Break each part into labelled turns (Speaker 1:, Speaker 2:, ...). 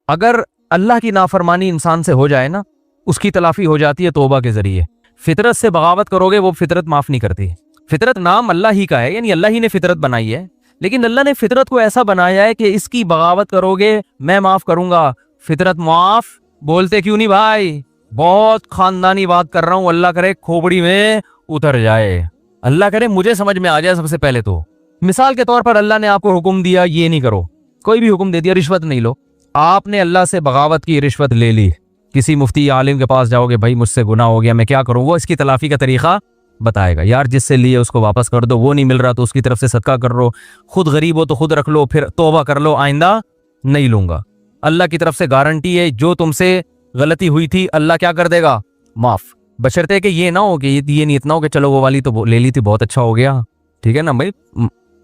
Speaker 1: اگر اللہ کی نافرمانی انسان سے ہو جائے نا، اس کی تلافی ہو جاتی ہے توبہ کے ذریعے. فطرت سے بغاوت کرو گے وہ فطرت معاف نہیں کرتی. فطرت نام اللہ ہی کا ہے، یعنی اللہ ہی نے فطرت بنائی ہے، لیکن اللہ نے فطرت کو ایسا بنایا ہے کہ اس کی بغاوت کرو گے میں معاف کروں گا. فطرت معاف بولتے کیوں نہیں بھائی؟ بہت خاندانی بات کر رہا ہوں، اللہ کرے کھوپڑی میں اتر جائے، اللہ کرے مجھے سمجھ میں آ جائے. سب سے پہلے تو مثال کے طور پر اللہ نے آپ کو حکم دیا یہ نہیں کرو، کوئی بھی حکم دے دیا، رشوت نہیں لو. آپ نے اللہ سے بغاوت کی، رشوت لے لی، کسی مفتی عالم کے پاس جاؤ گے، بھائی مجھ سے گناہ ہو گیا میں کیا کروں، وہ اس کی تلافی کا طریقہ بتائے گا. یار جس سے لیے اس کو واپس کر دو، وہ نہیں مل رہا تو اس کی طرف سے صدقہ کر لو، خود غریب ہو تو خود رکھ لو، پھر توبہ کر لو آئندہ نہیں لوں گا. اللہ کی طرف سے گارنٹی ہے جو تم سے غلطی ہوئی تھی اللہ کیا کر دے گا؟ معاف. بشرطے کہ یہ نہ ہو کہ یہ نیت نہ ہو کہ چلو وہ والی تو لے لی تھی بہت اچھا ہو گیا، ٹھیک ہے نا بھائی،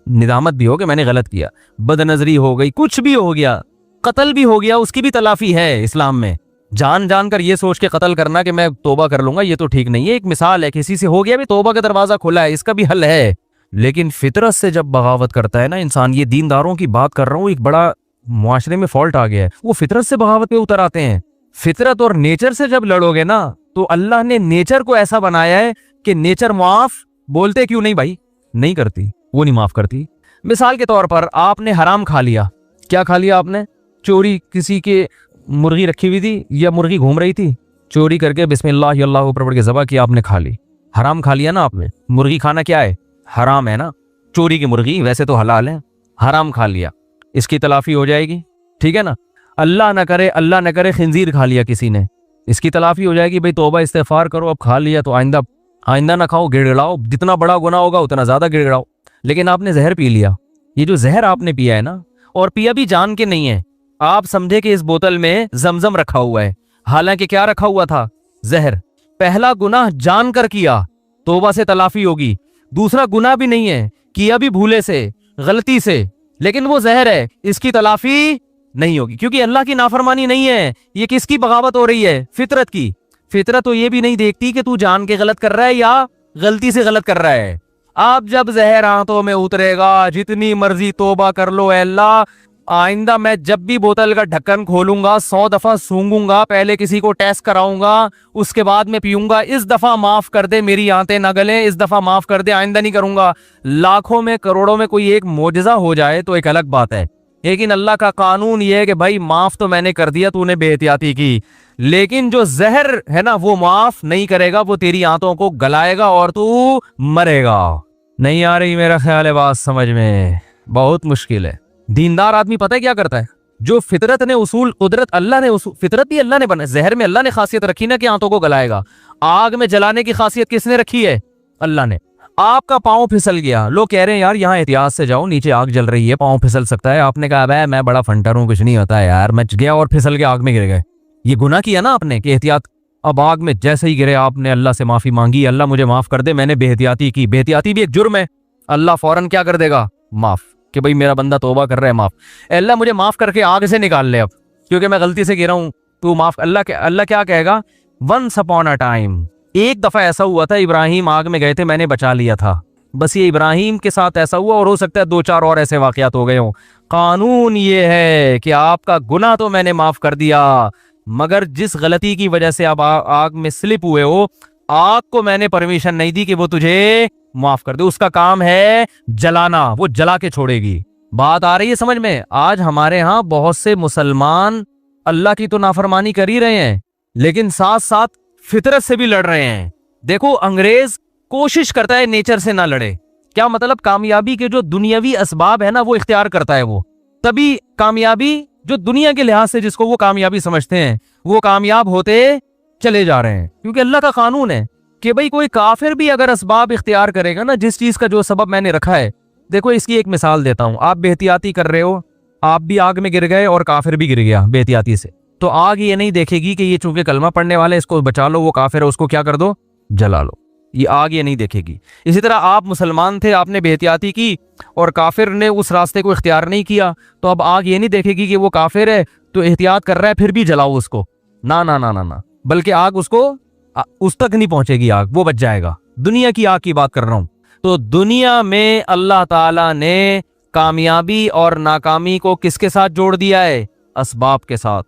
Speaker 1: ندامت بھی ہو کہ میں نے غلط کیا، بد نظری ہو گئی، کچھ بھی ہو گیا، قتل بھی ہو گیا، اس کی بھی تلافی ہے اسلام میں. جان جان کر یہ سوچ کے قتل کرنا کہ میں توبہ کر لوں گا، یہ تو ٹھیک نہیں ہے. ایک مثال ہے، کسی سے ہو گیا بھی توبہ کا دروازہ کھلا ہے، اس کا بھی حل ہے. لیکن فطرت سے جب بغاوت کرتا ہے نا انسان، یہ دینداروں کی بات کر رہا ہوں، ایک بڑا معاشرے میں فالٹ آ گیا ہے، وہ فطرت سے بغاوت پہ اتر آتے ہیں. فطرت اور نیچر سے جب لڑو گے نا تو اللہ نے نیچر کو ایسا بنایا ہے کہ نیچر معاف بولتے کیوں نہیں بھائی؟ نہیں کرتی، وہ نہیں معاف کرتی. مثال کے طور پر آپ نے حرام کھا لیا. کیا کھا لیا آپ نے؟ چوری، کسی کے مرغی رکھی ہوئی تھی یا مرغی گھوم رہی تھی، چوری کر کے بسم اللہ اللہ اوپر پڑھ کے ذبح کیا، آپ نے کھا لی، حرام کھا لیا نا آپ نے. مرغی کھانا کیا ہے؟ حرام ہے نا. چوری کی مرغی ویسے تو حلال ہے، حرام کھا لیا، اس کی تلافی ہو جائے گی، ٹھیک ہے نا. اللہ نہ کرے خنزیر کھا لیا کسی نے، اس کی تلافی ہو جائے گی، بھئی توبہ استغفار کرو، اب کھا لیا تو آئندہ نہ کھاؤ، گڑ گڑاؤ، جتنا بڑا گناہ ہوگا اتنا زیادہ گڑ گڑاؤ. لیکن آپ نے زہر پی لیا. یہ جو زہر آپ نے پیا ہے نا، اور پیا بھی جان کے نہیں ہے، آپ سمجھے کہ اس بوتل میں زمزم رکھا ہوا ہے، حالانکہ کیا رکھا ہوا تھا؟ زہر. پہلا گناہ جان کر کیا، توبہ سے تلافی ہوگی. دوسرا گناہ بھی نہیں ہے، کیا بھی بھولے سے، غلطی سے، لیکن وہ زہر ہے، اس کی تلافی نہیں ہوگی، کیونکہ اللہ کی نافرمانی نہیں ہے. یہ کس کی بغاوت ہو رہی ہے؟ فطرت کی. فطرت تو یہ بھی نہیں دیکھتی کہ تو جان کے غلط کر رہا ہے یا غلطی سے غلط کر رہا ہے. آپ جب زہر آنتوں میں اترے گا، جتنی مرضی توبہ کر لو، اے اللہ آئندہ میں جب بھی بوتل کا ڈھکن کھولوں گا 100 دفعہ سونگوں گا، پہلے کسی کو ٹیسٹ کراؤں گا، اس کے بعد میں پیوں گا، اس دفعہ معاف کر دے، میری آنتیں نہ گلیں، اس دفعہ معاف کر دے، آئندہ نہیں کروں گا. لاکھوں میں کروڑوں میں کوئی ایک معجزہ ہو جائے تو ایک الگ بات ہے، لیکن اللہ کا قانون یہ ہے کہ بھائی معاف تو میں نے کر دیا، تو نے بے احتیاطی کی، لیکن جو زہر ہے نا وہ معاف نہیں کرے گا، وہ تیری آنتوں کو گلائے گا اور تو مرے گا. نہیں آ رہی میرا خیال ہے بات سمجھ میں؟ بہت مشکل ہے. دیندار آدمی پتہ ہے کیا کرتا ہے؟ جو فطرت نے اصول، قدرت اللہ نے اصول، فطرت بھی اللہ نے بنا، زہر میں اللہ نے خاصیت رکھی نا کہ آنتوں کو گلائے گا. آگ میں جلانے کی خاصیت کس نے رکھی ہے؟ اللہ نے. آپ کا پاؤں پھسل گیا، لوگ کہہ رہے ہیں یار یہاں احتیاط سے جاؤ، نیچے آگ جل رہی ہے، پاؤں پھسل سکتا ہے. آپ نے کہا بھائی میں بڑا فنٹر ہوں، کچھ نہیں ہوتا ہے یار، میں گیا اور پھسل کے آگ میں گر گئے. یہ گناہ کیا نا آپ نے کہ احتیاط. اب آگ میں جیسے ہی گرے آپ نے اللہ سے معافی مانگی، اللہ مجھے معاف کر دے، میں نے بے احتیاطی کی. بے احتیاطی بھی ایک جرم ہے. اللہ فوراً کیا کر دے گا؟ معاف. کہ بھئی میرا بندہ توبہ کر رہا ہے، معاف. اللہ مجھے معاف کر کے آگ سے نکال لے اب، کیونکہ میں غلطی سے گرا ہوں، تو معاف. اللہ کیا کہے گا؟ ونس اپون اے ٹائم، ایک دفعہ ایسا ہوا تھا، ابراہیم آگ میں گئے تھے، میں نے بچا لیا تھا. بس یہ ابراہیم کے ساتھ ایسا ہوا، اور ہو سکتا ہے 2-4 اور ایسے واقعات ہو گئے ہوں. قانون یہ ہے کہ آپ کا گناہ تو میں نے معاف کر دیا، مگر جس غلطی کی وجہ سے آپ آگ میں سلپ ہوئے ہو، آگ کو میں نے پرمیشن نہیں دی کہ وہ تجھے معاف کر دے. اس کا کام ہے جلانا، وہ جلا کے چھوڑے گی. بات آ رہی ہے سمجھ میں؟ آج ہمارے ہاں بہت سے مسلمان اللہ کی تو نافرمانی کر ہی رہے ہیں، لیکن ساتھ ساتھ فطرت سے بھی لڑ رہے ہیں. دیکھو انگریز کوشش کرتا ہے نیچر سے نہ لڑے. کیا مطلب؟ کامیابی کے جو دنیاوی اسباب ہے نا وہ اختیار کرتا ہے، وہ تبھی کامیابی جو دنیا کے لحاظ سے جس کو وہ کامیابی سمجھتے ہیں وہ کامیاب ہوتے چلے جا رہے ہیں. کیونکہ اللہ کا قانون ہے کہ بھئی کوئی کافر بھی اگر اسباب اختیار کرے گا نا، جس چیز کا جو سبب میں نے رکھا ہے. دیکھو اس کی ایک مثال دیتا ہوں. آپ بے احتیاطی کر رہے ہو، آپ بھی آگ میں گر گئے اور کافر بھی گر گیا بے احتیاطی سے، تو آگ یہ نہیں دیکھے گی کہ یہ چونکہ کلمہ پڑھنے والا ہے اس کو بچا لو، وہ کافر ہے اس کو کیا کر دو؟ جلا لو. یہ آگ یہ نہیں دیکھے گی. اسی طرح آپ مسلمان تھے، آپ نے بے احتیاطی کی اور کافر نے اس راستے کو اختیار نہیں کیا، تو اب آگ یہ نہیں دیکھے گی کہ وہ کافر ہے تو احتیاط کر رہا ہے پھر بھی جلاؤ اس کو. نہ نہ نہ نہ، بلکہ آگ اس تک نہیں پہنچے گی، آگ وہ بچ جائے گا. دنیا کی آگ کی بات کر رہا ہوں. تو دنیا میں اللہ تعالیٰ نے کامیابی اور ناکامی کو کس کے ساتھ جوڑ دیا ہے؟ اسباب کے ساتھ.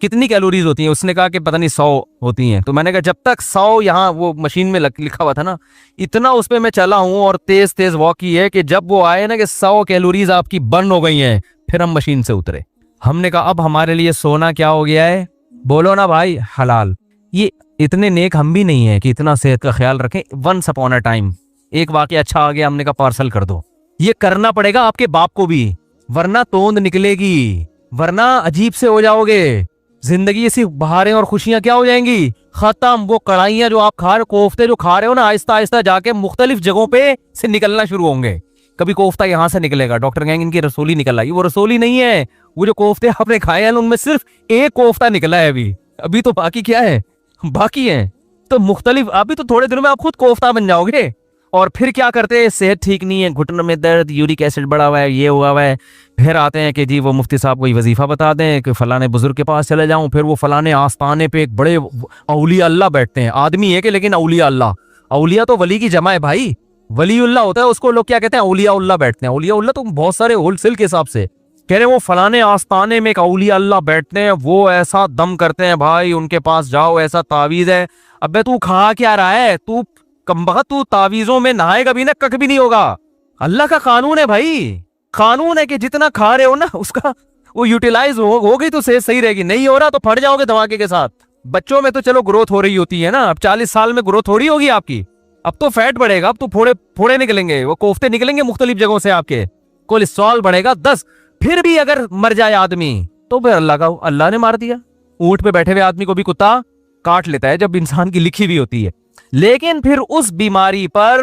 Speaker 1: کتنی کیلوریز ہوتی ہیں؟ اس نے کہا کہ پتہ نہیں 100 ہوتی ہیں. تو میں نے کہا جب تک 100 یہاں وہ مشین میں لکھا ہوا تھا نا، اتنا اس پہ میں چلا ہوں اور تیز تیز واک کی ہے کہ جب وہ آئے نا کہ 100 کیلوریز آپ کی برن ہو گئی ہیں، پھر ہم مشین سے اترے. ہم نے کہا اب ہمارے لیے سونا کیا ہو گیا ہے؟ بولو نا بھائی، حلال. یہ اتنے نیک ہم بھی نہیں ہیں کہ اتنا صحت کا خیال رکھیں. ونس اپون اے ٹائم ایک واقعہ اچھا آ گیا، ہم نے کہا پارسل کر دو. یہ کرنا پڑے گا آپ کے باپ کو بھی، ورنہ توند نکلے گی، ورنہ عجیب سے ہو جاؤ گے. زندگی ایسی بہاریں اور خوشیاں کیا ہو جائیں گی؟ ختم. وہ کڑھائیاں جو آپ کھا رہے، کوفتے جو کھا رہے ہو نا، آہستہ آہستہ جا کے مختلف جگہوں پہ سے نکلنا شروع ہوں گے. کبھی کوفتہ یہاں سے نکلے گا، ڈاکٹر کہیں گے ان کی رسولی نکل آئی. وہ رسولی نہیں ہے، وہ جو کوفتے آپ نے کھائے ہیں ان میں صرف ایک کوفتہ نکلا ہے. ابھی تو باقی کیا ہے؟ باقی ہیں. تو مختلف، ابھی تو تھوڑے دنوں میں آپ خود کوفتہ بن جاؤ گے. اور پھر کیا کرتے ہیں؟ صحت ٹھیک نہیں ہے، گھٹنوں میں درد، یورک ایسڈ بڑھا ہوا ہے، یہ ہوا ہوا ہے. پھر آتے ہیں کہ جی وہ مفتی صاحب کوئی وظیفہ بتا دیں کہ فلاں بزرگ کے پاس چلے جاؤں. پھر وہ فلاں آستانے پہ ایک بڑے اولیاء اللہ بیٹھتے ہیں. آدمی ہے کہ لیکن اولیاء اللہ. اولیاء تو ولی کی جمع ہے بھائی. ولی اللہ ہوتا ہے، اس کو لوگ کیا کہتے ہیں؟ اولیاء اللہ بیٹھتے ہیں. اولیاء اللہ تو بہت سارے ہول سیل کے حساب سے کہہ رہے ہیں. وہ فلاں آستانے میں ایک اولیاء اللہ بیٹھتے ہیں، وہ ایسا دم کرتے ہیں بھائی، ان کے پاس جاؤ، ایسا تعویذ ہے. ابے تو کھا کیا رہا ہے؟ تو کمبخت، تو تعویذوں میں نہائے گا بھی نہ، کک بھی نہیں ہوگا. اللہ کا قانون ہے بھائی. قانون ہے کہ جتنا کھا رہے ہو نا اس کا وہ یوٹیلائز ہو گئی تو صحت صحیح رہے گی. نہیں ہو رہا تو پھٹ جاؤ گے دھماکے کے ساتھ. بچوں میں تو چلو گروتھ ہو رہی ہوتی ہے نا، اب 40 سال میں گروتھ ہو رہی ہوگی آپ کی. اب تو فیٹ بڑھے گا، اب تو پھوڑے نکلیں گے، وہ کوفتے نکلیں گے مختلف جگہوں سے آپ کے. کولیسٹرول بڑھے گا 10. پھر بھی اگر مر جائے آدمی تو پھر اللہ نے مار دیا. اونٹ پہ بیٹھے ہوئے آدمی کو بھی کتا کاٹ لیتا ہے جب انسان کی لکھی ہوئی ہوتی ہے. لیکن پھر اس بیماری پر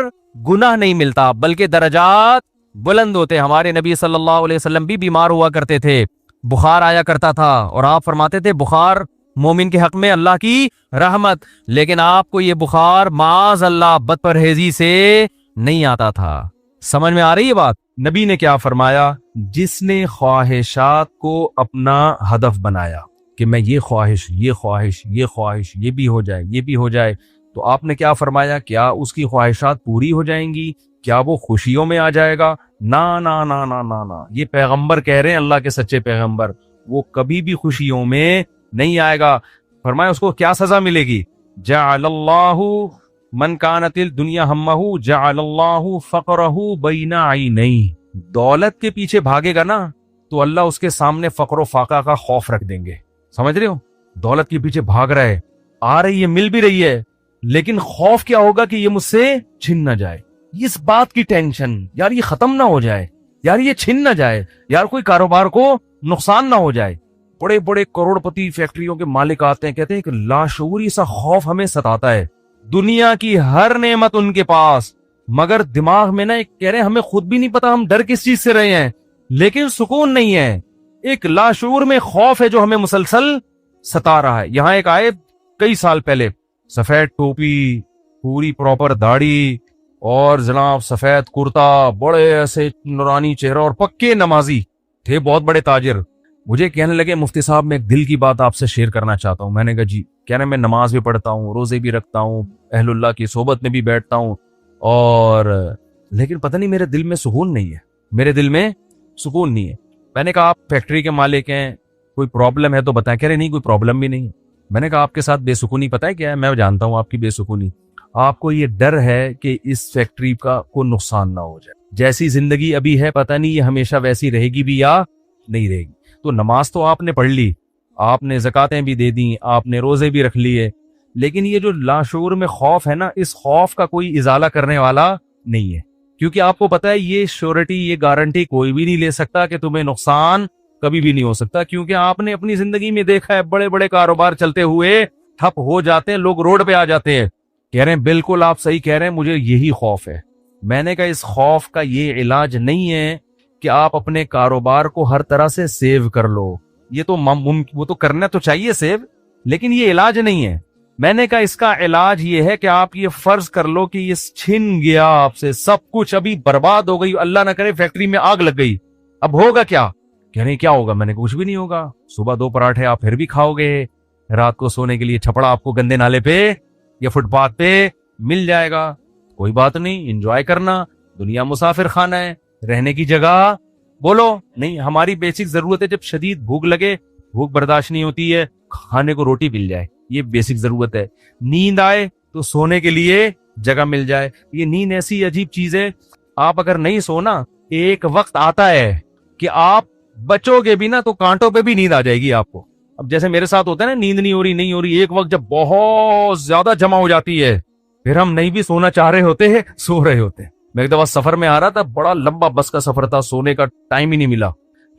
Speaker 1: گناہ نہیں ملتا بلکہ درجات بلند ہوتے. ہمارے نبی صلی اللہ علیہ وسلم بھی بیمار ہوا کرتے تھے، بخار آیا کرتا تھا، اور آپ فرماتے تھے بخار مومن کے حق میں اللہ کی رحمت. لیکن آپ کو یہ بخار معاذ اللہ بد پرہیزی سے نہیں آتا تھا. سمجھ میں آ رہی ہے بات؟ نبی نے کیا فرمایا؟ جس نے خواہشات کو اپنا ہدف بنایا کہ میں یہ خواہش، یہ خواہش، یہ خواہش، یہ بھی ہو جائے، یہ بھی ہو جائے، تو آپ نے کیا فرمایا؟ کیا اس کی خواہشات پوری ہو جائیں گی؟ کیا وہ خوشیوں میں آ جائے گا؟ نا نا نا نا نا نا. یہ پیغمبر کہہ رہے ہیں، اللہ کے سچے پیغمبر، وہ کبھی بھی خوشیوں میں نہیں آئے گا. فرمایا اس کو کیا سزا ملے گی؟ جعل اللہ من کانت الدنیا ہمہ جعل اللہ فقرہ بین عینیہ. دولت کے پیچھے بھاگے گا نا تو اللہ اس کے سامنے فقر و فاقہ کا خوف رکھ دیں گے. سمجھ رہے ہو؟ دولت کے پیچھے بھاگ رہا ہے، آ رہی ہے، مل بھی رہی ہے، لیکن خوف کیا ہوگا کہ یہ مجھ سے چھن نہ جائے. اس بات کی ٹینشن، یار یہ ختم نہ ہو جائے، یار یہ چھن نہ جائے، یار کوئی کاروبار کو نقصان نہ ہو جائے. بڑے بڑے کروڑ پتی فیکٹریوں کے مالک آتے ہیں، کہتے ہیں کہ لاشعوری سا خوف ہمیں ستاتا ہے. دنیا کی ہر نعمت ان کے پاس، مگر دماغ میں نا ایک کہہ رہے ہیں ہمیں خود بھی نہیں پتا ہم ڈر کس چیز سے رہے ہیں، لیکن سکون نہیں ہے. ایک لاشعور میں خوف ہے جو ہمیں مسلسل ستا رہا ہے. یہاں ایک آئے کئی سال پہلے، سفید ٹوپی، پوری پراپر داڑھی، اور جناب سفید کرتا، بڑے ایسے نورانی چہرہ، اور پکے نمازی تھے، بہت بڑے تاجر. مجھے کہنے لگے مفتی صاحب میں ایک دل کی بات آپ سے شیئر کرنا چاہتا ہوں. میں نے کہا جی. کہہ رہے میں نماز بھی پڑھتا ہوں، روزے بھی رکھتا ہوں، اہل اللہ کی صحبت میں بھی بیٹھتا ہوں، اور لیکن پتہ نہیں میرے دل میں سکون نہیں ہے، میرے دل میں سکون نہیں ہے. میں نے کہا آپ فیکٹری کے مالک ہیں، کوئی پرابلم ہے تو بتائیں. کہہ رہے نہیں کوئی پرابلم بھی نہیں ہے. میں نے کہا آپ کے ساتھ بے سکونی پتہ ہے کیا ہے؟ میں جانتا ہوں آپ کی بے سکونی، آپ کو یہ ڈر ہے کہ اس فیکٹری کا کوئی نقصان نہ ہو جائے. جیسی زندگی ابھی ہے پتہ نہیں یہ ہمیشہ ویسی رہے گی بھی یا نہیں رہے گی. تو نماز تو آپ نے پڑھ لی، آپ نے زکاتیں بھی دے دیں، آپ نے روزے بھی رکھ لیے، لیکن یہ جو لاشعور میں خوف ہے نا، اس خوف کا کوئی ازالہ کرنے والا نہیں ہے. کیونکہ آپ کو پتا ہے یہ شیورٹی، یہ گارنٹی کوئی بھی نہیں لے سکتا کہ تمہیں نقصان کبھی بھی نہیں ہو سکتا. کیونکہ آپ نے اپنی زندگی میں دیکھا ہے بڑے بڑے کاروبار چلتے ہوئے ٹھپ ہو جاتے ہیں، لوگ روڈ پہ آ جاتے ہیں. کہہ رہے ہیں بالکل آپ صحیح کہہ رہے ہیں، مجھے یہی خوف ہے. میں نے کہا اس خوف کا یہ علاج نہیں ہے کہ آپ اپنے کاروبار کو ہر طرح سے سیو کر لو. یہ تو وہ تو کرنا تو چاہیے سیو، لیکن یہ علاج نہیں ہے. میں نے کہا اس کا علاج یہ ہے کہ آپ یہ فرض کر لو کہ یہ چھن گیا آپ سے سب کچھ، ابھی برباد ہو گئی، اللہ نہ کرے فیکٹری میں آگ لگ گئی، اب ہوگا کیا؟ کہہ رہے کیا ہوگا؟ میں نے کہا کچھ بھی نہیں ہوگا. صبح 2 پراٹھے آپ پھر بھی کھاؤ گے، رات کو سونے کے لیے چھپڑا آپ کو گندے نالے پہ یا فٹ پاتھ پہ مل جائے گا. کوئی بات نہیں، انجوائے کرنا. دنیا مسافر خانہ ہے، رہنے کی جگہ بولو نہیں. ہماری بیسک ضرورت ہے، جب شدید بھوک لگے، بھوک برداشت نہیں ہوتی ہے کھانے کو روٹی مل جائے, یہ بیسک ضرورت ہے. نیند آئے تو سونے کے لیے جگہ مل جائے. یہ نیند ایسی عجیب چیز ہے, آپ اگر نہیں سونا, ایک وقت آتا ہے کہ آپ بچو گے بھی نا تو کانٹوں پہ بھی نیند آ جائے گی آپ کو. اب جیسے میرے ساتھ ہوتا ہے نا, نیند نہیں ہو رہی, ایک وقت جب بہت زیادہ جمع ہو جاتی ہے, پھر ہم نہیں بھی سونا چاہ رہے ہوتے ہیں, سو رہے ہوتے ہیں. میں ایک دفعہ سفر میں آ رہا تھا, بڑا لمبا بس کا سفر تھا, سونے کا ٹائم ہی نہیں ملا.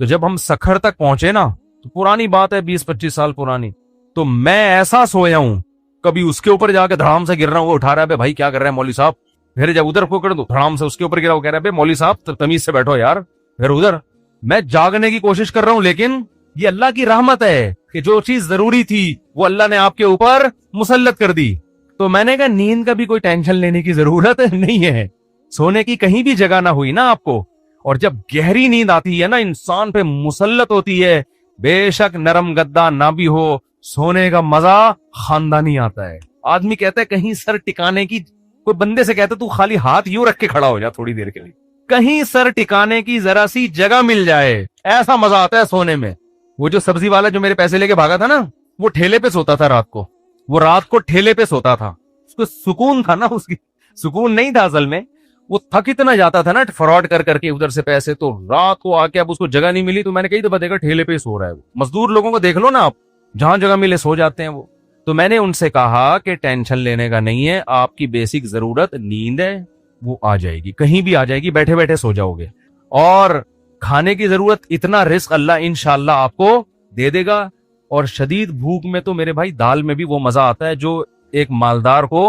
Speaker 1: تو جب ہم سکھر تک پہنچے نا, تو پرانی بات ہے 20-25 سال پرانی, تو میں ایسا سویا ہوں, کبھی اس کے اوپر جا کے دھڑام سے گر رہا ہوں, وہ اٹھا رہا ہے, بھائی کیا کر رہے ہیں مولوی صاحب. پھر جب ادھر پکڑ دو, دھڑام سے اس کے اوپر گرا, وہ کہہ رہا ہے مولوی صاحب تمیز سے بیٹھو یار. پھر ادھر میں جاگنے کی کوشش کر رہا ہوں, لیکن یہ اللہ کی رحمت ہے کہ جو چیز ضروری تھی وہ اللہ نے آپ کے اوپر مسلط کر دی. تو میں نے کہا نیند کا بھی کوئی ٹینشن لینے کی ضرورت نہیں ہے, سونے کی کہیں بھی جگہ نہ ہوئی نا آپ کو. اور جب گہری نیند آتی ہے نا, انسان پہ مسلط ہوتی ہے, بے شک نرم گدا نہ بھی ہو, سونے کا مزہ خاندانی آتا ہے. آدمی کہتا ہے کہیں سر ٹکانے کی, کوئی بندے سے کہتا ہے تو خالی ہاتھ یوں رکھ کے کھڑا ہو جا تھوڑی دیر کے لیے, کہیں سر ٹکانے کی ذرا سی جگہ مل جائے, ایسا مزہ آتا ہے سونے میں. وہ جو سبزی والا جو میرے پیسے لے کے بھاگا تھا نا, وہ ٹھیلے پہ سوتا تھا رات کو, وہ رات کو ٹھیلے پہ سوتا تھا. اس کو سکون تھا نا, اس کی سکون نہیں تھا اصل میں, وہ تھک اتنا جاتا تھا نا فراڈ کر کے ادھر سے پیسے, تو رات کو آ کے اب اس کو جگہ نہیں ملی, تو میں نے کئی دفعہ دیکھا ٹھیلے پہ سو رہا ہے. وہ مزدور لوگوں کو دیکھ لو نا آپ, جہاں جگہ ملے سو جاتے ہیں وہ. تو میں نے ان سے کہا کہ ٹینشن لینے کا نہیں ہے, آپ کی بیسک ضرورت نیند ہے, وہ آ جائے گی, کہیں بھی آ جائے گی, بیٹھے بیٹھے سو جاؤ گے. اور کھانے کی ضرورت, اتنا رزق اللہ انشاءاللہ آپ کو دے دے گا. اور شدید بھوک میں تو میرے بھائی دال میں بھی وہ مزہ آتا ہے جو ایک مالدار کو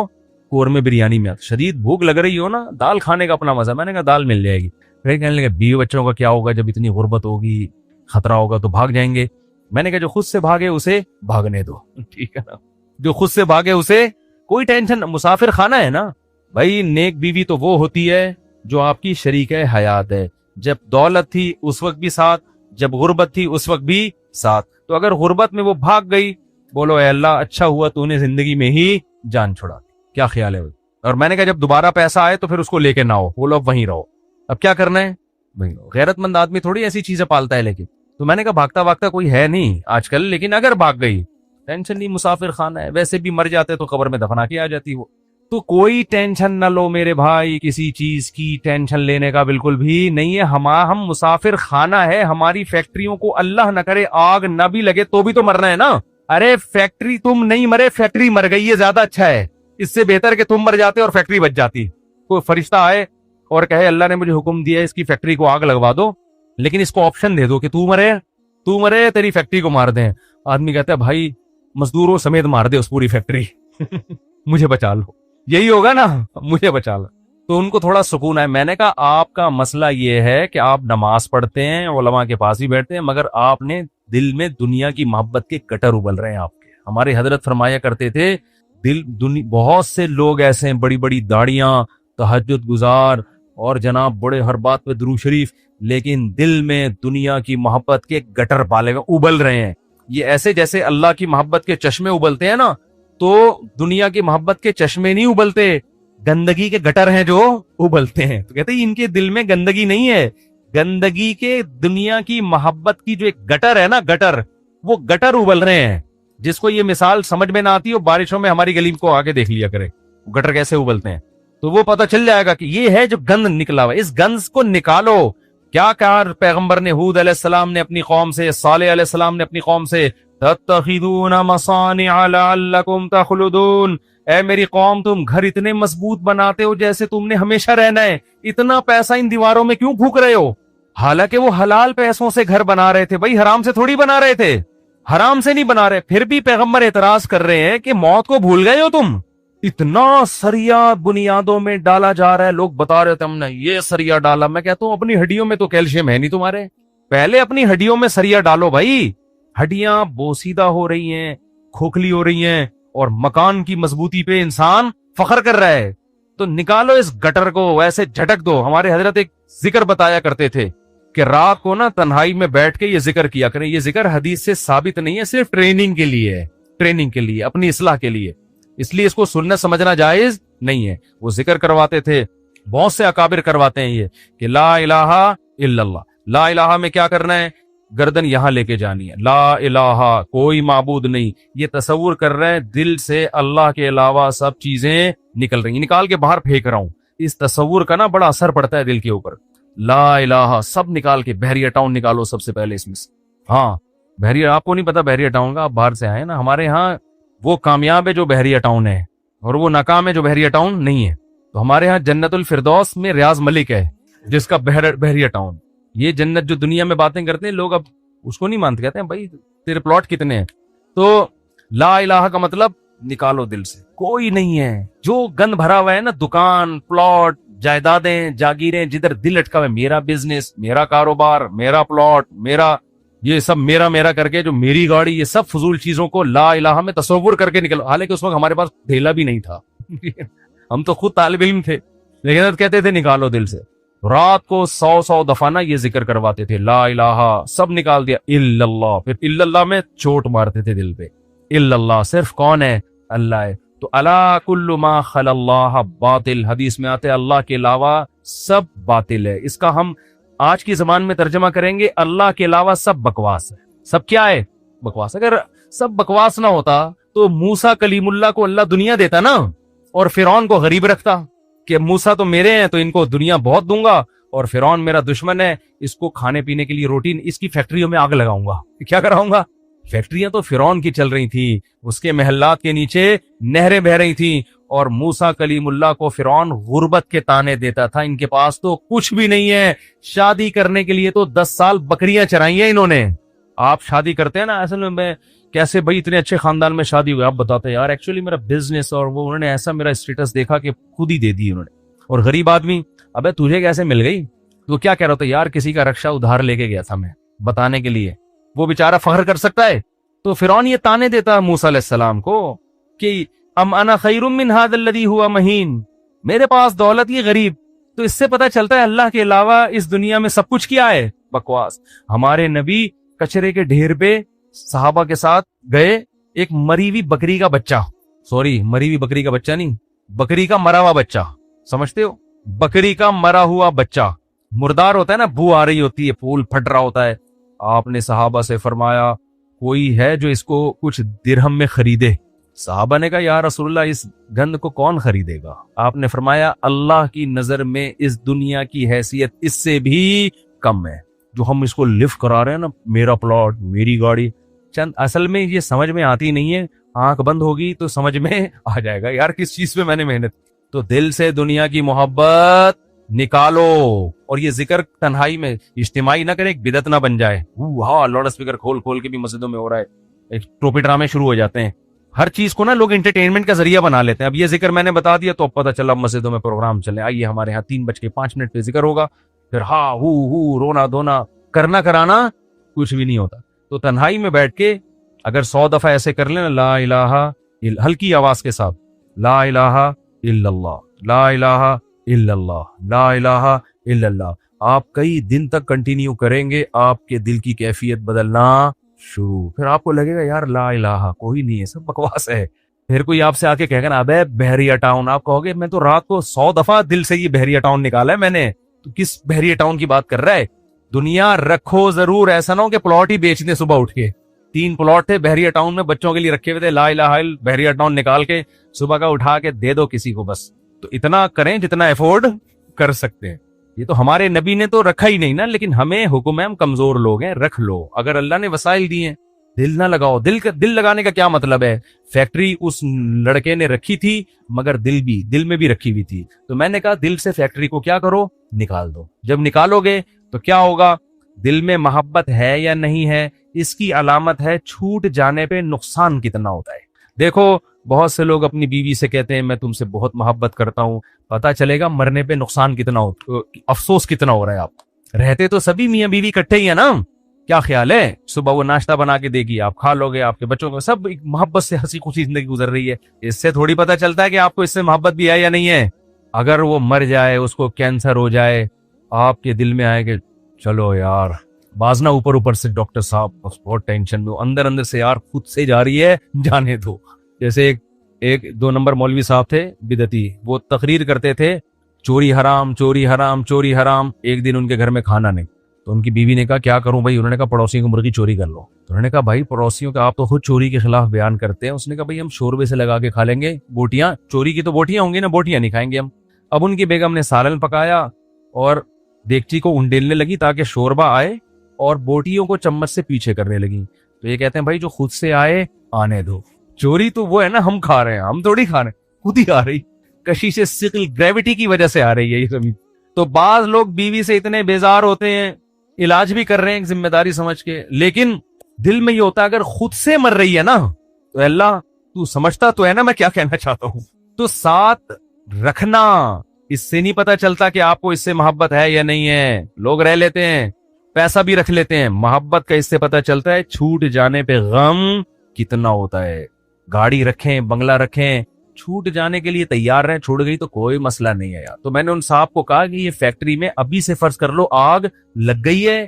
Speaker 1: قورمے بریانی میں آتا. شدید بھوک لگ رہی ہو نا, دال کھانے کا اپنا مزہ. میں نے کہا دال مل جائے گی. پھر کہنے لگے بیوی بچوں کا کیا ہوگا, جب اتنی غربت ہوگی, خطرہ ہوگا تو بھاگ جائیں گے. میں نے کہا جو خود سے بھاگے اسے بھاگنے دو, ٹھیک ہے نا, جو خود سے بھاگے اسے کوئی ٹینشن. مسافر خانہ ہے نا بھائی, نیک بیوی تو وہ ہوتی ہے جو آپ کی شریک حیات ہے. جب دولت تھی اس وقت بھی ساتھ, جب غربت تھی اس وقت بھی ساتھ. تو اگر غربت میں وہ بھاگ گئی, بولو اے اللہ اچھا ہوا تو نے زندگی میں ہی جان چھوڑا. کیا خیال ہے. اور میں نے کہا جب دوبارہ پیسہ آئے تو پھر اس کو لے کے نہ ہو, بولو اب وہیں رہو. اب کیا کرنا ہے, وہیں رہو. غیرت مند آدمی تھوڑی ایسی چیزیں پالتا ہے. لیکن تو میں نے کہا بھاگتا کوئی ہے نہیں آج کل, لیکن اگر بھاگ گئی ٹینشن نہیں, مسافر خانہ ہے, ویسے بھی مر جاتے تو قبر میں دفنا کے آ جاتی وہ. تو کوئی ٹینشن نہ لو میرے بھائی, کسی چیز کی ٹینشن لینے کا بالکل بھی نہیں ہے. ہم مسافر خانہ ہے, ہماری فیکٹریوں کو اللہ نہ کرے آگ نہ بھی لگے تو بھی تو مرنا ہے نا. ارے فیکٹری تم نہیں مرے, فیکٹری مر گئی, یہ زیادہ اچھا ہے. اس سے بہتر کہ تم مر جاتے اور فیکٹری بچ جاتی. کوئی فرشتہ آئے اور کہے اللہ نے مجھے حکم دیا ہے اس کی فیکٹری کو آگ لگوا دو, لیکن اس کو آپشن دے دو کہ تو مرے تیری فیکٹری کو مار دیں. آدمی کہتا ہے بھائی مزدوروں سمیت مار دے اس پوری فیکٹری, مجھے بچا لو. یہی ہوگا نا, مجھے بچا لو. تو ان کو تھوڑا سکون ہے. میں نے کہا آپ کا مسئلہ یہ ہے کہ آپ نماز پڑھتے ہیں, علماء کے پاس بھی بیٹھتے ہیں, مگر آپ نے دل میں دنیا کی محبت کے گٹر ابل رہے ہیں آپ کے. ہمارے حضرت فرمایا کرتے تھے بہت سے لوگ ایسے ہیں, بڑی بڑی داڑیاں, تہجد گزار, اور جناب بڑے ہر بات پہ درود شریف, لیکن دل میں دنیا کی محبت کے گٹر پالے ہوئے ابل رہے ہیں. یہ ایسے جیسے اللہ کی محبت کے چشمے ابلتے ہیں نا, تو دنیا کی محبت کے چشمے نہیں ابلتے, گندگی کے گٹر ہیں جو ابلتے ہیں. تو کہتے ہیں ان کے دل میں گندگی نہیں ہے, گندگی کے دنیا کی محبت کی جو ایک گٹر ہے نا, گٹر, وہ گٹر ابل رہے ہیں. جس کو یہ مثال سمجھ میں نہ آتی ہو, بارشوں میں ہماری گلی کو آگے دیکھ لیا کرے گٹر کیسے ابلتے ہیں, تو وہ پتہ چل جائے گا کہ یہ ہے جو گند نکلا ہوا. اس گند کو نکالو. کیا کہا پیغمبر نے, ہود علیہ السلام نے اپنی قوم سے, صالح علیہ السلام نے اپنی قوم سے, تتخذون مصانع لعلکم تخلدون, اے میری قوم تم گھر اتنے مضبوط بناتے ہو جیسے تم نے ہمیشہ رہنا ہے, اتنا پیسہ ان دیواروں میں کیوں پھونک رہے ہو؟ حالانکہ وہ حلال پیسوں سے گھر بنا رہے تھے بھائی, حرام سے تھوڑی بنا رہے تھے, حرام سے نہیں بنا رہے. پھر بھی پیغمبر اعتراض کر رہے ہیں کہ موت کو بھول گئے ہو تم, اتنا سریا بنیادوں میں ڈالا جا رہا ہے. لوگ بتا رہے تھے ہم نے یہ سریا ڈالا. میں کہتا ہوں اپنی ہڈیوں میں تو کیلشیم ہے نہیں تمہارے, پہلے اپنی ہڈیوں میں سریا ڈالو بھائی. ہڈیاں بوسیدہ ہو رہی ہیں, کھوکھلی ہو رہی ہیں, اور مکان کی مضبوطی پہ انسان فخر کر رہا ہے. تو نکالو اس گٹر کو, ویسے جھٹک دو. ہمارے حضرت ایک ذکر بتایا کرتے تھے کہ رات کو نا تنہائی میں بیٹھ کے یہ ذکر کیا کریں. یہ ذکر حدیث سے ثابت نہیں ہے, صرف ٹریننگ کے لیے ہے, ٹریننگ کے لیے, اپنی اصلاح کے لیے. اس لیے اس کو سنت سمجھنا جائز نہیں ہے. وہ ذکر کرواتے تھے, بہت سے اکابر کرواتے ہیں یہ, کہ لا الہ الا اللہ. لا الہ میں کیا کرنا ہے گردن یہاں لے کے جانی ہے، لا الہ کوئی معبود نہیں، یہ تصور کر رہے ہیں دل سے اللہ کے علاوہ سب چیزیں نکل رہی ہیں، نکال کے باہر پھینک رہا ہوں، اس تصور کا نا بڑا اثر پڑتا ہے دل کے اوپر، لا الہ سب نکال کے بحریہ ٹاؤن نکالو سب سے پہلے اس میں سے۔ ہاں بحریہ، آپ کو نہیں پتا بحریہ ٹاؤن کا، آپ باہر سے آئے نا، ہمارے ہاں وہ کامیاب ہے جو بحریہ ٹاؤن ہے اور وہ ناکام ہے جو بحریہ ٹاؤن نہیں ہے۔ تو ہمارے ہاں جنت الفردوس میں ریاض ملک ہے جس کا بحریہ ٹاؤن، یہ جنت جو دنیا میں باتیں کرتے ہیں لوگ اب اس کو نہیں مانتے، کہتے ہیں بھائی تیرے پلاٹ کتنے ہیں، تو لا الہ کا مطلب نکالو دل سے، کوئی نہیں ہے، جو گند بھرا ہوا ہے نا، دکان، پلاٹ، جائیدادیں، جاگیریں، جدھر دل اٹکا ہوا ہے، میرا بزنس، میرا کاروبار، میرا پلاٹ، میرا یہ سب میرا کر کے، جو میری گاڑی، یہ سب فضول چیزوں کو لا الہ میں تصور کر کے نکلو، حالانکہ اس وقت ہمارے پاس ڈھیلا بھی نہیں تھا ہم تو خود طالب علم تھے، لیکن کہتے تھے نکالو دل سے، رات کو 100 دفعہ نا یہ ذکر کرواتے تھے، لا الہ سب نکال دیا، الا اللہ، پھر الا اللہ میں چوٹ مارتے تھے دل پہ، الا اللہ صرف کون ہے؟ اللہ ہے، تو الا کل ما خل اللہ باطل، حدیث میں آتے ہیں اللہ کے علاوہ سب باطل ہے، اس کا ہم آج کی زبان میں ترجمہ کریں گے، اللہ کے علاوہ سب بکواس ہے، سب کیا ہے؟ بکواس۔ اگر سب بکواس نہ ہوتا تو موسیٰ کلیم اللہ کو اللہ دنیا دیتا نا، اور فرعون کو غریب رکھتا کہ موسیٰ تو میرے ہیں تو ان کو دنیا بہت دوں گا، اور فرعون میرا دشمن ہے، اس کو کھانے پینے کے لیے روٹی، اس کی فیکٹریوں میں آگ لگاؤں گا، کیا کراؤں گا؟ فیکٹریاں تو فرعون کی چل رہی تھی، اس کے محلات کے نیچے نہریں بہ رہی تھیں، اور موسیٰ کلیم اللہ کو فرعون غربت کے تانے دیتا تھا، ان کے پاس تو کچھ بھی نہیں ہے، شادی کرنے کے لیے تو 10 سال بکریاں چرائی ہیں انہوں نے۔ آپ شادی کرتے ہیں نا، اصل میں کیسے بھائی اتنے اچھے خاندان میں شادی ہوئی، آپ بتاتے ہیں یار ایکچولی میرا بزنس، اور وہ انہوں نے ایسا میرا اسٹیٹس دیکھا کہ خود ہی دے دی انہوں نے، اور غریب آدمی، ابے تجھے کیسے مل گئی؟ تو کیا کہہ رہا تھا یار، کسی کا رکشہ ادھار لے کے گیا تھا میں بتانے کے لیے، وہ بیچارہ فخر کر سکتا ہے؟ تو فرعون یہ تانے دیتا موسیٰ علیہ السلام کو کہ ام انا خیر من ھذا الذی ھوا مہین، میرے پاس دولت یہ غریب، تو اس سے پتہ چلتا ہے اللہ کے علاوہ اس دنیا میں سب کچھ کیا ہے؟ بکواس۔ ہمارے نبی کچرے کے ڈھیر پہ صحابہ کے ساتھ گئے، ایک مری ہوئی بکری کا بچہ، سوری مری ہوئی بکری کا بچہ نہیں، بکری کا مرا ہوا بچہ، سمجھتے ہو؟ بکری کا مرا ہوا بچہ مردار ہوتا ہے نا، بو آ رہی ہوتی ہے، پھول پھٹ رہا ہوتا ہے، آپ نے صحابہ سے فرمایا کوئی ہے جو اس کو کچھ درہم میں خریدے؟ صحابہ نے کہا یا رسول اللہ اس گند کو کون خریدے گا؟ آپ نے فرمایا اللہ کی نظر میں اس دنیا کی حیثیت اس سے بھی کم ہے، جو ہم اس کو لفٹ کرا رہے ہیں نا، میرا پلاٹ، میری گاڑی، چند اصل میں یہ سمجھ میں آتی نہیں ہے، آنکھ بند ہوگی تو سمجھ میں آ جائے گا یار کس چیز پہ میں نے محنت۔ تو دل سے دنیا کی محبت نکالو، اور یہ ذکر تنہائی میں اجتماعی نہ کرے، ایک بدعت نہ بن جائے، ہاں لاؤڈ اسپیکر کھول کے بھی مسجدوں میں ہو رہا ہے، ایک ٹوپی ڈرامے شروع ہو جاتے ہیں، ہر چیز کو نا لوگ انٹرٹینمنٹ کا ذریعہ بنا لیتے ہیں۔ اب یہ ذکر میں نے بتا دیا تو اب پتہ چلا مسجدوں میں پروگرام چلے، آئیے ہمارے ہاں 3:05 پہ ذکر ہوگا، پھر ہاں ہو رونا دھونا کرنا کرانا کچھ بھی نہیں ہوتا۔ تو تنہائی میں بیٹھ کے اگر 100 دفعہ ایسے کر لیں، لا الہ ہلکی آواز کے ساتھ، لا الہ الا اللہ، لا الہ الا اللہ، لا الہ الا اللہ، آپ کئی دن تک کنٹینیو کریں گے، آپ کے دل کی کیفیت بدلنا شروع، پھر آپ کو لگے گا یار لا الہ کوئی نہیں ہے، سب بکواس ہے۔ پھر کوئی آپ سے آ کے کہے گا نا ابے بحریہ ٹاؤن، آپ کہو گے میں تو رات کو 100 دفعہ دل سے یہ بحریہ ٹاؤن نکالا ہے میں نے، تو کس بحریہ ٹاؤن کی بات کر رہا ہے؟ دنیا رکھو ضرور، ایسا نہ ہو کہ پلاٹ ہی بیچ دیں صبح اٹھ کے۔ 3 پلاٹ تھے بحریہ ٹاؤن میں بچوں کے لیے رکھے ہوئے تھے، لا الہ الا بحریہ ٹاؤن نکال کے صبح کا اٹھا کے دے دو کسی کو، بس تو اتنا کریں جتنا افورڈ کر سکتے ہیں۔ یہ تو ہمارے نبی نے تو رکھا ہی نہیں نا، لیکن ہمیں حکم ہے، ہم کمزور لوگ ہیں، رکھ لو اگر اللہ نے وسائل دی ہیں، دل نہ لگاؤ۔ دل لگانے کا کیا مطلب ہے؟ فیکٹری اس لڑکے نے رکھی تھی مگر دل میں بھی رکھی ہوئی تھی، تو میں نے کہا دل سے فیکٹری کو کیا کرو، نکال دو۔ جب نکالو گے تو کیا ہوگا؟ دل میں محبت ہے یا نہیں ہے، اس کی علامت ہے چھوٹ جانے پہ نقصان کتنا ہوتا ہے۔ دیکھو بہت سے لوگ اپنی بیوی سے کہتے ہیں میں تم سے بہت محبت کرتا ہوں، پتا چلے گا مرنے پہ نقصان کتنا ہو، افسوس کتنا ہو رہا ہے۔ آپ رہتے تو سبھی میاں بیوی اکٹھے ہی ہیں نا، کیا خیال ہے؟ صبح وہ ناشتہ بنا کے دے گی، آپ کھا لو گے، آپ کے بچوں کو سب محبت سے ہنسی خوشی زندگی گزر رہی ہے۔ اس سے تھوڑی پتا چلتا ہے کہ آپ کو اس سے محبت بھی ہے یا نہیں ہے۔ اگر وہ مر جائے، اس کو کینسر ہو جائے، آپ کے دل میں آئے کہ چلو یار بازنا اوپر سے ڈاکٹر صاحب بہت ٹینشن میں، اندر سے یار خود سے جا رہی ہے، جانے دو۔ جیسے ایک 2 نمبر مولوی صاحب تھے بدعتی، وہ تقریر کرتے تھے چوری حرام چوری حرام چوری حرام، ایک دن ان کے گھر میں کھانا نہیں، تو ان کی بیوی نے کہا کیا کروں بھائی؟ انہوں نے کہا پڑوسیوں کی مرغی چوری کر لو۔ تو انہوں نے کہا بھائی پڑوسیوں کا آپ تو خود چوری کے خلاف بیان کرتے ہیں۔ اس نے کہا بھائی ہم شوربے سے لگا کے کھا لیں گے بوٹیاں، چوری کی تو بوٹیاں ہوں گی نا، بوٹیاں نہیں کھائیں گے ہم۔ اب ان کی بیگم نے سالن پکایا اور دیگچی کو انڈیلنے لگی تاکہ شوربہ آئے، اور بوٹیوں کو چمچ سے پیچھے کرنے لگی۔ تو یہ کہتے ہیں بھائی جو خود سے آئے آنے دو، چوری تو وہ ہے نا ہم کھا رہے ہیں، ہم تھوڑی کھا رہے ہیں، خود ہی آ رہی، کشش ثقل گریوٹی کی وجہ سے آ رہی ہے یہ زمین۔ تو بعض لوگ بیوی سے اتنے بیزار ہوتے ہیں، علاج بھی کر رہے ہیں ذمہ داری سمجھ کے، لیکن دل میں یہ ہوتا ہے اگر خود سے مر رہی ہے نا تو اللہ تو سمجھتا تو ہے نا میں کیا کہنا چاہتا ہوں۔ تو ساتھ رکھنا، اس سے نہیں پتا چلتا کہ آپ کو اس سے محبت ہے یا نہیں ہے۔ لوگ رہ لیتے ہیں، پیسہ بھی رکھ لیتے ہیں، محبت کا اس سے پتا چلتا ہے چھوٹ جانے پہ غم کتنا ہوتا ہے۔ گاڑی رکھیں، بنگلہ رکھیں، چھوٹ جانے کے لیے تیار رہیں، چھوٹ گئی تو کوئی مسئلہ نہیں ہے یار۔ تو میں نے ان صاحب کو کہا کہ یہ فیکٹری میں ابھی سے فرض کر لو آگ لگ گئی ہے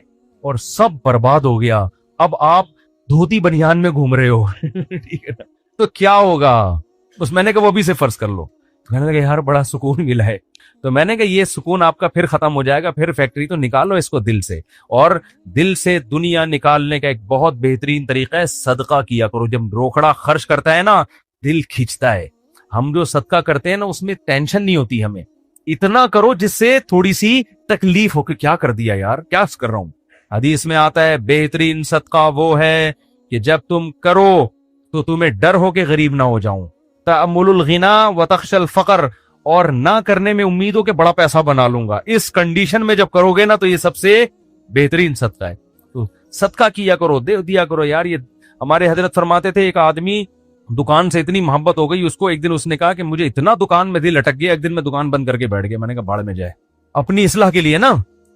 Speaker 1: اور سب برباد ہو گیا، اب آپ دھوتی بنیان میں گھوم رہے ہو ٹھیک ہے نا، تو کیا ہوگا؟ بس میں نے کہا وہ بھی سے فرض کر لو۔ تو میں نے کہا یار بڑا سکون ملا ہے۔ تو میں نے کہا یہ سکون آپ کا پھر ختم ہو جائے گا، پھر فیکٹری تو نکالو اس کو دل سے، اور دل سے دنیا نکالنے کا ایک بہت بہترین طریقہ ہے صدقہ کیا کرو۔ جب روکڑا خرچ کرتا ہے نا دل کھینچتا ہے۔ ہم جو صدقہ کرتے ہیں نا اس میں ٹینشن نہیں ہوتی، ہمیں اتنا کرو جس سے تھوڑی سی تکلیف ہو کہ کیا کر دیا یار، کیا کر رہا ہوں۔ حدیث میں آتا ہے بہترین صدقہ وہ ہے کہ جب تم کرو تو تمہیں ڈر ہو کہ غریب نہ ہو جاؤں، تأمل الغنا وتخشى الفقر، اور نہ کرنے میں امید ہو کہ بڑا پیسہ بنا لوں گا۔ اس کنڈیشن میں جب کرو گے نا تو یہ سب سے بہترین صدقہ ہے۔ تو صدقہ کیا کرو، دے دیا کرو یار۔ یہ ہمارے حضرت فرماتے تھے ایک آدمی دکان سے اتنی محبت ہو گئی اس کو، ایک دن اس نے کہا کہ مجھے اتنا دکان میں دل اٹک گیا، ایک دن میں دکان بند کر کے بیٹھ گیا۔ میں نے کہا باڑ میں جائے، اپنی اصلاح کے لیے نا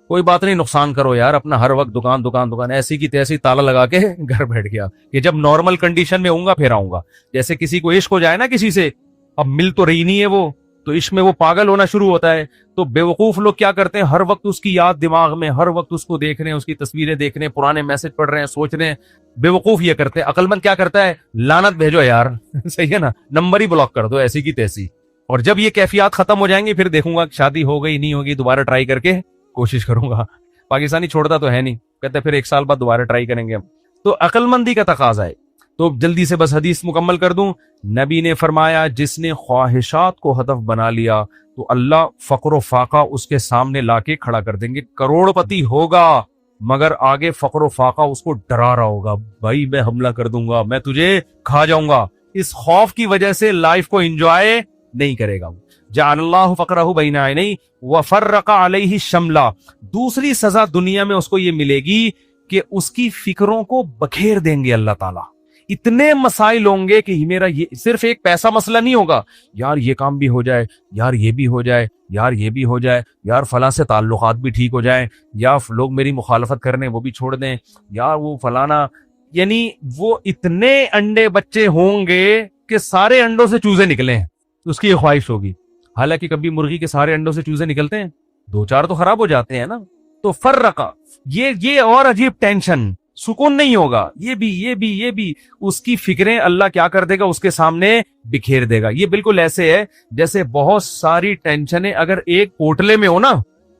Speaker 1: کوئی بات نہیں، نقصان کرو یار اپنا، ہر وقت دکان دکان دکان، ایسی کی تیسی تالا لگا کے گھر بیٹھ گیا کہ جب نارمل کنڈیشن میں ہوں گا پھر آؤں گا۔ جیسے کسی کو عشق ہو جائے نا کسی سے، اب مل تو رہی نہیں ہے وہ، تو عشق میں وہ پاگل ہونا شروع ہوتا ہے۔ تو بیوقوف لوگ کیا کرتے ہیں، ہر وقت اس کی یاد دماغ میں، ہر وقت اس کو دیکھ رہے ہیں، اس کی تصویریں دیکھ رہے ہیں، پرانے میسج پڑھ رہے ہیں، سوچ رہے ہیں۔ بیوقوف یہ کرتے ہیں۔ عقل مند کیا کرتا ہے، لعنت بھیجو یار صحیح ہے نا، نمبر ہی بلاک کر دو ایسی کی تیسی۔ اور جب یہ کیفیات ختم ہو جائیں گی پھر دیکھوں گا شادی ہو گئی نہیں ہوگی، دوبارہ ٹرائی کر کے کوشش کروں گا۔ پاکستانی چھوڑتا تو ہے نہیں، کہتے پھر ایک سال بعد دوبارہ ٹرائی کریں گے ہم۔ تو عقل مندی کا تقاضا ہے۔ تو جلدی سے بس حدیث مکمل کر دوں۔ نبی نے فرمایا جس نے خواہشات کو ہدف بنا لیا تو اللہ فقر و فاقہ اس کے سامنے لا کے کھڑا کر دیں گے۔ کروڑ پتی ہوگا مگر آگے فقر و فاقہ اس کو ڈرا رہا ہوگا، بھائی میں حملہ کر دوں گا، میں تجھے کھا جاؤں گا۔ اس خوف کی وجہ سے لائف کو انجوائے نہیں کرے گا۔ جعل اللہ فقرہ بین عینیہ وفرق علیہ شملہ، دوسری سزا دنیا میں اس کو یہ ملے گی کہ اس کی فکروں کو بکھیر دیں گے اللہ تعالیٰ۔ اتنے مسائل ہوں گے کہ میرا یہ صرف ایک پیسہ مسئلہ نہیں ہوگا، یار یہ کام بھی ہو جائے، یار یہ بھی ہو جائے، یار یہ بھی ہو جائے، یار فلاں سے تعلقات بھی ٹھیک ہو جائیں، یا لوگ میری مخالفت کرنے وہ بھی چھوڑ دیں، یار وہ فلانا، یعنی وہ اتنے انڈے بچے ہوں گے کہ سارے انڈوں سے چوزے نکلیں، اس کی یہ خواہش ہوگی۔ حالانکہ کبھی مرغی کے سارے انڈوں سے چوزے نکلتے ہیں، دو چار تو خراب ہو جاتے ہیں نا۔ تو فرقہ یہ اور عجیب ٹینشن، سکون نہیں ہوگا، یہ بھی اس کی فکریں اللہ کیا کر دے گا اس کے سامنے بکھیر دے گا۔ یہ بالکل ایسے ہے جیسے بہت ساری ٹینشنیں اگر ایک پوٹلے میں ہو نا،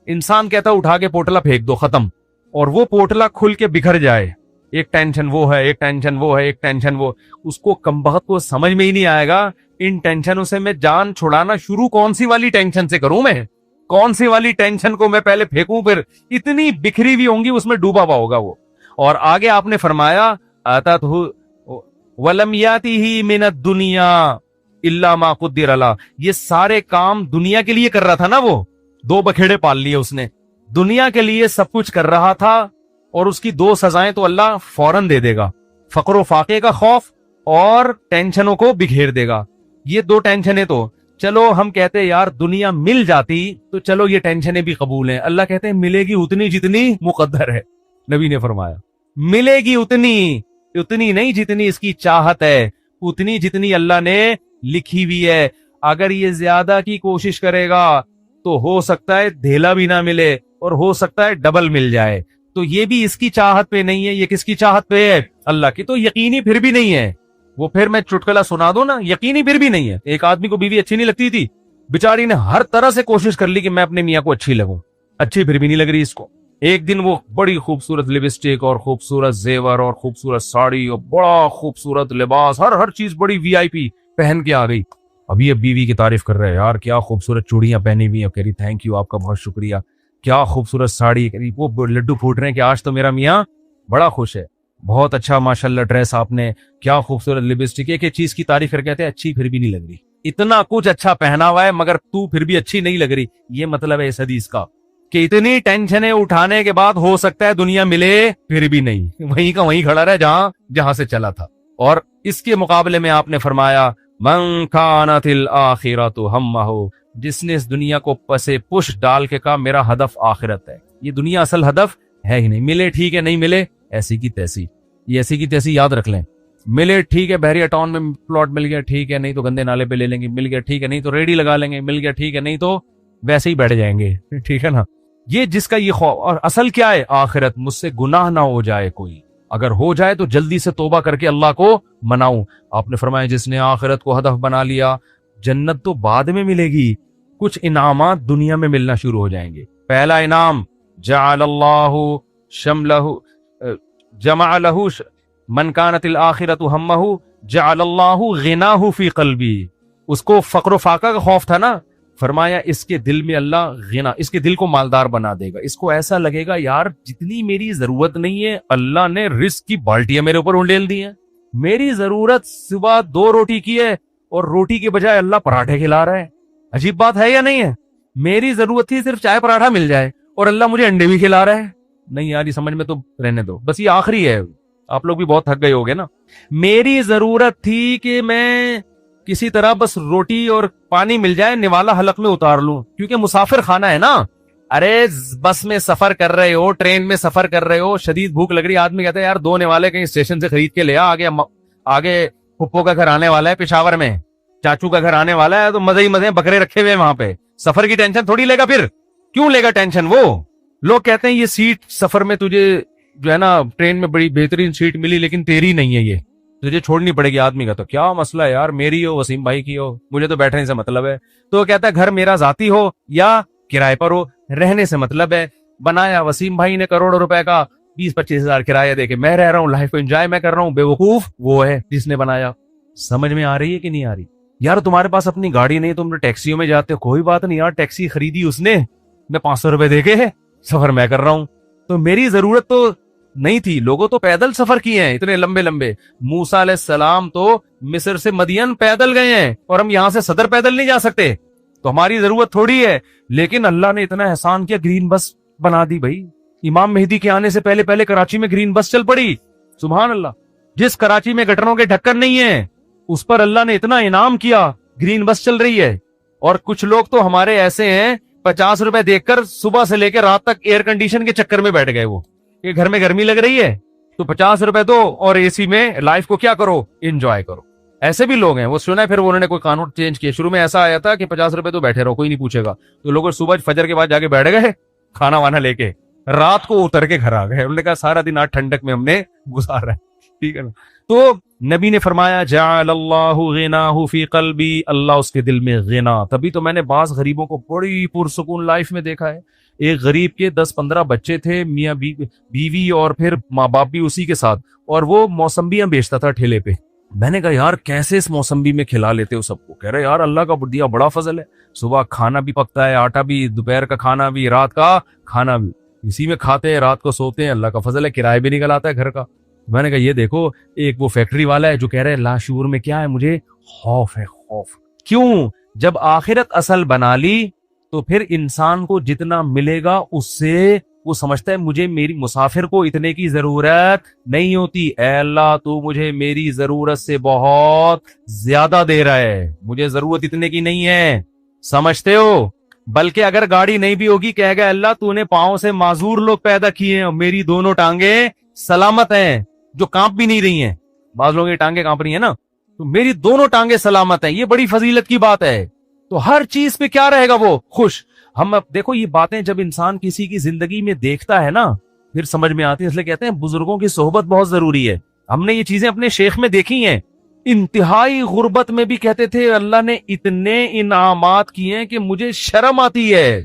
Speaker 1: انسان کہتا اٹھا کے پوٹلا پھینک دو ختم، اور وہ پوٹلا کھل کے بکھر جائے، ایک ٹینشن وہ ہے، ایک ٹینشن وہ ہے، ایک ٹینشن وہ، اس کو کمبخت کو سمجھ میں ہی نہیں آئے گا ان ٹینشنوں سے میں جان چھڑانا شروع کون سی والی ٹینشن سے کروں، میں کون سی والی ٹینشن کو میں پہلے پھینکوں، پھر اتنی بکھری ہوئی ہوں گی اس میں ڈوبا ہوا ہوگا وہ۔ اور آگے آپ نے فرمایا آتاتہ ولم یاتہ من الدنیا الا ما قدر له، یہ سارے کام دنیا کے لیے کر رہا تھا نا، وہ دو بکھیڑے پال لیے اس نے، دنیا کے لیے سب کچھ کر رہا تھا، اور اس کی دو سزائیں تو اللہ فوراً دے دے گا، فقر و فاقے کا خوف اور ٹینشنوں کو بکھیر دے گا۔ یہ دو ٹینشنیں تو چلو ہم کہتے یار دنیا مل جاتی تو چلو یہ ٹینشنیں بھی قبول ہیں، اللہ کہتے ہیں ملے گی اتنی جتنی مقدر ہے۔ نبی نے فرمایا ملے گی اتنی نہیں جتنی اس کی چاہت ہے، اتنی جتنی اللہ نے لکھی ہوئی ہے۔ اگر یہ زیادہ کی کوشش کرے گا تو ہو سکتا ہے دھیلا بھی نہ ملے، اور ہو سکتا ہے ڈبل مل جائے۔ تو یہ بھی اس کی چاہت پہ نہیں ہے، یہ کس کی چاہت پہ ہے؟ اللہ کی۔ تو یقینی پھر بھی نہیں ہے وہ، پھر میں چٹکلا سنا دوں نا، یقینی پھر بھی نہیں ہے۔ ایک آدمی کو بیوی اچھی نہیں لگتی تھی، بیچاری نے ہر طرح سے کوشش کر لی کہ میں اپنے میاں کو اچھی لگوں، اچھی پھر بھی نہیں لگ رہی اس کو،
Speaker 2: ایک دن وہ بڑی خوبصورت لپسٹک اور خوبصورت زیور اور خوبصورت ساڑی اور بڑا خوبصورت لباس، ہر چیز بڑی وی آئی پی پہن کے آ گئی. ابھی اب بیوی کی تعریف کر رہے ہیں، یار کیا خوبصورت چوڑیاں پہنی ہوئی ہیں. کہہ رہی تھینک یو، آپ کا بہت شکریہ. کیا خوبصورت ساڑی. کہہ رہی وہ لڈو پھوٹ رہے ہیں کہ آج تو میرا میاں بڑا خوش ہے. بہت اچھا ماشاءاللہ ڈریس آپ نے، کیا خوبصورت لپسٹک. ایک چیز کی تعریف کر کے کہتے ہیں اچھی پھر بھی نہیں لگ رہی. اتنا کچھ اچھا پہنا ہوا ہے مگر تو پھر بھی اچھی نہیں لگ رہی. یہ مطلب ہے اس حدیث کا کہ اتنی ٹینشنیں اٹھانے کے بعد ہو سکتا ہے دنیا ملے پھر بھی نہیں، وہیں کا وہیں کھڑا رہے جہاں سے چلا تھا. اور اس کے مقابلے میں آپ نے فرمایا من کانت الآخرۃ ہمہ، جس نے اس دنیا کو پسے پش ڈال کے کہا میرا ہدف آخرت ہے. یہ دنیا اصل ہدف ہے ہی نہیں. ملے ٹھیک ہے، نہیں ملے ایسی کی تیسی. یہ ایسی کی تیسی یاد رکھ لیں. ملے ٹھیک ہے، بحریہ ٹاؤن میں پلاٹ مل گیا ٹھیک ہے، نہیں تو گندے نالے پہ لے لیں گے. مل گیا ٹھیک ہے، نہیں تو ریڈی لگا لیں گے. مل گیا ٹھیک ہے، نہیں تو ویسے ہی بیٹھ جائیں گے. ٹھیک ہے نا. یہ جس کا یہ خوف، اور اصل کیا ہے آخرت. مجھ سے گناہ نہ ہو جائے کوئی، اگر ہو جائے تو جلدی سے توبہ کر کے اللہ کو مناؤں. آپ نے فرمایا جس نے آخرت کو ہدف بنا لیا، جنت تو بعد میں ملے گی، کچھ انعامات دنیا میں ملنا شروع ہو جائیں گے. پہلا انعام جعل اللہ شملہ جمع لہ من کانت الآخرۃ ہمہ جعل اللہ غناہ فی قلبی. اس کو فقر و فاقہ کا خوف تھا نا، فرمایا اس کے دل میں اللہ غنا، اس کے دل کو مالدار بنا دے گا. اس کو ایسا لگے گا یار جتنی میری ضرورت نہیں ہے اللہ نے رزق کی بالٹیاں میرے اوپر انڈیل دی ہیں. میری ضرورت صبح 2 روٹی کی ہے اور روٹی کے بجائے اللہ پراٹھے کھلا رہا ہے. عجیب بات ہے یا نہیں ہے؟ میری ضرورت تھی صرف چائے پراٹھا مل جائے اور اللہ مجھے انڈے بھی کھلا رہا ہے. نہیں یار یہ سمجھ میں تو رہنے دو، بس یہ آخری ہے. آپ لوگ بھی بہت تھک گئے ہوگے نا. میری ضرورت تھی کہ میں کسی طرح بس روٹی اور پانی مل جائے نوالا حلق میں اتار لوں، کیونکہ مسافر خانہ ہے نا. ارے بس میں سفر کر رہے ہو، ٹرین میں سفر کر رہے ہو، شدید بھوک لگ رہی، آدمی کہتا ہے یار 2 نوالے کہیں اسٹیشن سے خرید کے لے آگے پھپھو کا گھر آنے والا ہے پشاور میں، چاچو کا گھر آنے والا ہے، تو مزے ہی مزے بکرے رکھے ہوئے وہاں پہ. سفر کی ٹینشن تھوڑی لے گا، پھر کیوں لے گا ٹینشن. وہ لوگ کہتے ہیں یہ سیٹ سفر میں تجھے جو ہے نا ٹرین میں بڑی بہترین سیٹ ملی لیکن تیری نہیں ہے، یہ تجھے چھوڑنی پڑے گی. آدمی کا تو کیا مسئلہ ہے یار، میری ہو وسیم بھائی کی ہو، مجھے تو بیٹھنے سے مطلب ہے. تو وہ کہتا ہے گھر میرا ذاتی ہو یا کرائے پر ہو، رہنے سے مطلب ہے. بنایا وسیم بھائی نے کروڑوں روپے کا، 20-25 ہزار کرایہ دے کے میں رہ رہا ہوں، لائف کو انجوائے میں کر رہا ہوں. بیوقوف وہ ہے جس نے بنایا. سمجھ میں آ رہی ہے کہ نہیں آ رہی؟ یار تمہارے پاس اپنی گاڑی نہیں، تم نے ٹیکسیوں میں جاتے ہو، کوئی بات نہیں یار، ٹیکسی خریدی اس نے، میں 500 روپے دے کے سفر میں کر رہا ہوں. تو میری ضرورت تو نہیں تھی. لوگوں تو پیدل سفر کیے ہیں اتنے لمبے لمبے. موسیٰ علیہ السلام تو مصر سے مدین پیدل گئے ہیں اور ہم یہاں سے صدر پیدل نہیں جا سکتے. تو ہماری ضرورت تھوڑی ہے، لیکن اللہ نے اتنا احسان کیا، گرین بس بنا دی بھائی. امام مہدی کے آنے سے پہلے کراچی میں گرین بس چل پڑی. سبحان اللہ. جس کراچی میں گٹروں کے ڈھکن نہیں ہیں اس پر اللہ نے اتنا انعام کیا، گرین بس چل رہی ہے. اور کچھ لوگ تو ہمارے ایسے ہیں 50 روپے دیکھ کر صبح سے لے کے رات تک ایئر کنڈیشن کے چکر میں بیٹھ گئے. وہ کہ گھر میں گرمی لگ رہی ہے تو 50 روپے دو اور اے سی میں لائف کو کیا کرو، انجوائے کرو. ایسے بھی لوگ ہیں. وہ سنا ہے پھر انہوں نے کوئی قانون چینج کیا. شروع میں ایسا آیا تھا کہ 50 روپے تو بیٹھے رہو کوئی نہیں پوچھے گا، تو لوگ صبح فجر کے بعد جا کے بیٹھ گئے کھانا وانا لے کے، رات کو اتر کے گھر آ گئے. انہوں نے کہا سارا دن آج ٹھنڈک میں ہم نے گزارا ہے. ٹھیک ہے نا. تو نبی نے فرمایا جعل اللہ غناہ فی قلبی، اللہ اس کے دل میں غنا. تبھی تو میں نے بعض غریبوں کو بڑی پرسکون لائف میں دیکھا ہے. ایک غریب کے 10-15 بچے تھے، میاں بیوی اور پھر ماں باپ بھی اسی کے ساتھ، اور وہ موسمبیاں بیچتا تھا ٹھیلے پہ. میں نے کہا یار کیسے اس موسمبی میں کھلا لیتے ہو سب کو؟ کہہ رہے یار اللہ کا دیا بڑا فضل ہے، صبح کھانا بھی پکتا ہے، آٹا بھی، دوپہر کا کھانا بھی، رات کا کھانا بھی اسی میں کھاتے ہیں، رات کو سوتے ہیں، اللہ کا فضل ہے، کرایہ بھی نکل آتا ہے گھر کا. میں نے کہا یہ دیکھو ایک وہ فیکٹری والا ہے جو کہہ رہے ہے لاشعور میں کیا ہے، مجھے خوف ہے. خوف کیوں؟ جب آخرت اصل بنا لی تو پھر انسان کو جتنا ملے گا اس سے وہ سمجھتا ہے مجھے میری مسافر کو اتنے کی ضرورت نہیں ہوتی. اے اللہ تو مجھے میری ضرورت سے بہت زیادہ دے رہا ہے، مجھے ضرورت اتنے کی نہیں ہے. سمجھتے ہو؟ بلکہ اگر گاڑی نہیں بھی ہوگی کہے گا اللہ تو نے پاؤں سے معذور لوگ پیدا کیے ہیں اور میری دونوں ٹانگیں سلامت ہیں جو کانپ بھی نہیں رہی ہیں. بعض لوگوں کی ٹانگیں کانپ رہی ہیں نا، تو میری دونوں ٹانگیں سلامت ہیں. یہ بڑی فضیلت کی بات ہے. تو ہر چیز پہ کیا رہے گا وہ خوش. ہم اب دیکھو یہ باتیں جب انسان کسی کی زندگی میں دیکھتا ہے نا پھر سمجھ میں آتی ہے. اس لیے کہتے ہیں بزرگوں کی صحبت بہت ضروری ہے. ہم نے یہ چیزیں اپنے شیخ میں دیکھی ہیں. انتہائی غربت میں بھی کہتے تھے اللہ نے اتنے انعامات کیے ہیں کہ مجھے شرم آتی ہے.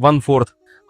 Speaker 2: 1/4,